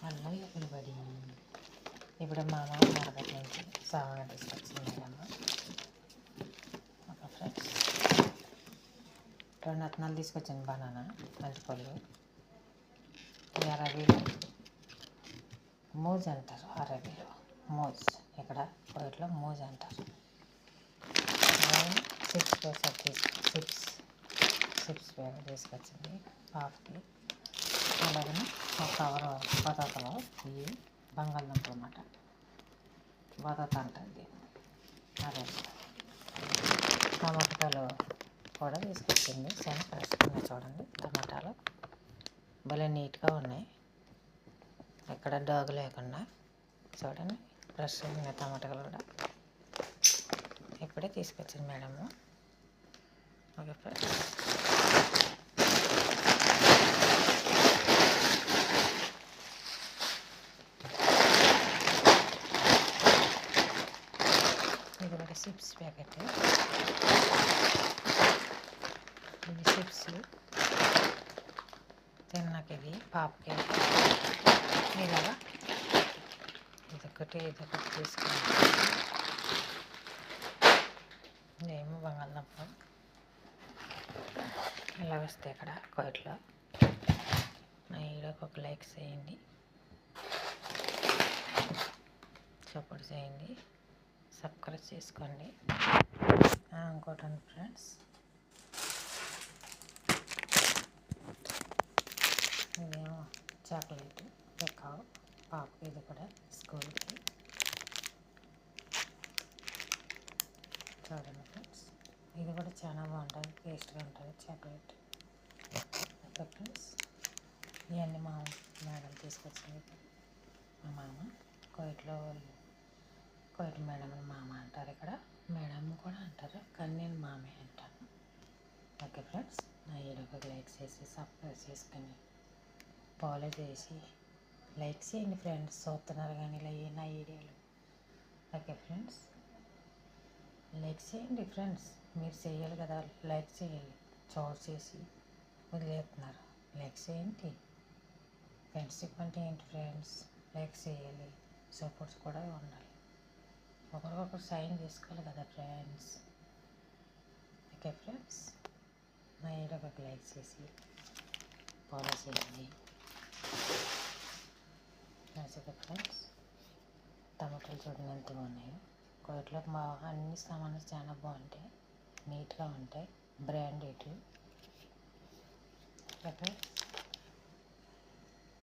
Hello everybody. ఇప్పుడు మా అమ్మ మార్కెట్ నుంచి సామాన్ తీసుకొచ్చింది అమ్మ. ఒక ఫ్రెండ్స్ 2 రత్నాలు తీసుకొచ్చింది. బనానా, మెంతిపళ్ళు, అరబీలో మోజ్ అంటారు. అరబీలో మోజ్, ఇక్కడ కోయిట్లో మోజ్ అంటారు. చిప్స్ ప్యాకెట్ చిప్స్ ప్యాకెట్ తీసుకొచ్చింది పాపకి. అలాగే ఒక కవర్ బతాతలో ఇవి బంగాళదుంప అన్నమాట. బతాత అంటుంది. అదే టమాటాలు కూడా తీసుకొచ్చింది. చాలా ఫ్రెష్గా ఉన్నాయి చూడండి. టమాటాలు భలే నీట్గా ఉన్నాయి, ఎక్కడ డాగు లేకుండా చూడండి. ఫ్రెష్గా ఉన్నాయి టమాటాలు కూడా. ఇప్పుడే తీసుకొచ్చింది మేడము. ఓకే ఫ్రెండ్స్, ఇది కూడా చిప్స్ ప్యాకెట్. ఇది చిప్స్ తిన్నాక ఇది పాపకి ఇలాగా ఇదొకటి తీసుకుని ఏమో బంగాళదుంప ఇలా వస్తే ఇక్కడ కోయిట్లో. నా వీడియోకి ఒక లైక్ చేయండి, సపోర్ట్ చేయండి, సబ్స్క్రైబ్ చేసుకోండి. ఇంకోటి ఫ్రెండ్స్, ఇదేమో చాక్లెట్ ఎక్కావు పాపకి. ఇది కూడా స్కూల్కి. చూడండి ఫ్రెండ్స్, ఇది కూడా చాలా బాగుంటుంది, టేస్ట్గా ఉంటుంది చాక్లెట్. ఓకే ఫ్రెండ్స్, ఇవన్నీ మా మేడం తీసుకొచ్చింది. మా మామ కోయిట్లో మేడం మామ అంటారు. ఇక్కడ మేడం కూడా అంటారు, కానీ నేను మామే అంటాను. ఓకే ఫ్రెండ్స్, నా వీడియోకి లైక్ చేసి సబ్స్క్రైబ్ చేసుకొని ఫాలో చేసి లైక్ చేయండి ఫ్రెండ్స్. చూస్తున్నారు కానీ నా వీడియోలు. ఓకే ఫ్రెండ్స్, లైక్ చేయండి ఫ్రెండ్స్. మీరు చేయాలి కదా, లైక్ చేయాలి. చేసి వదిలేస్తున్నారు. లైక్ చేయండి. ఫ్రెండ్షిప్ అంటే ఏంటి ఫ్రెండ్స్? లైక్ చేయాలి, సపోర్ట్స్ కూడా ఉండాలి. ఒకరికొకరు సాయం చేసుకోవాలి కదా ఫ్రెండ్స్. ఓకే ఫ్రెండ్స్, నా వీడియోకి లైక్ చేసి ఫాలో చేయండి. నచ్చితే ఫ్రెండ్స్, టమాటాలు చూడండి ఎంత బాగున్నాయో. కోయిట్లో మా అన్ని సామాన్లు చాలా బాగుంటాయి, నీట్గా ఉంటాయి, బ్రాండెడ్. ఓకే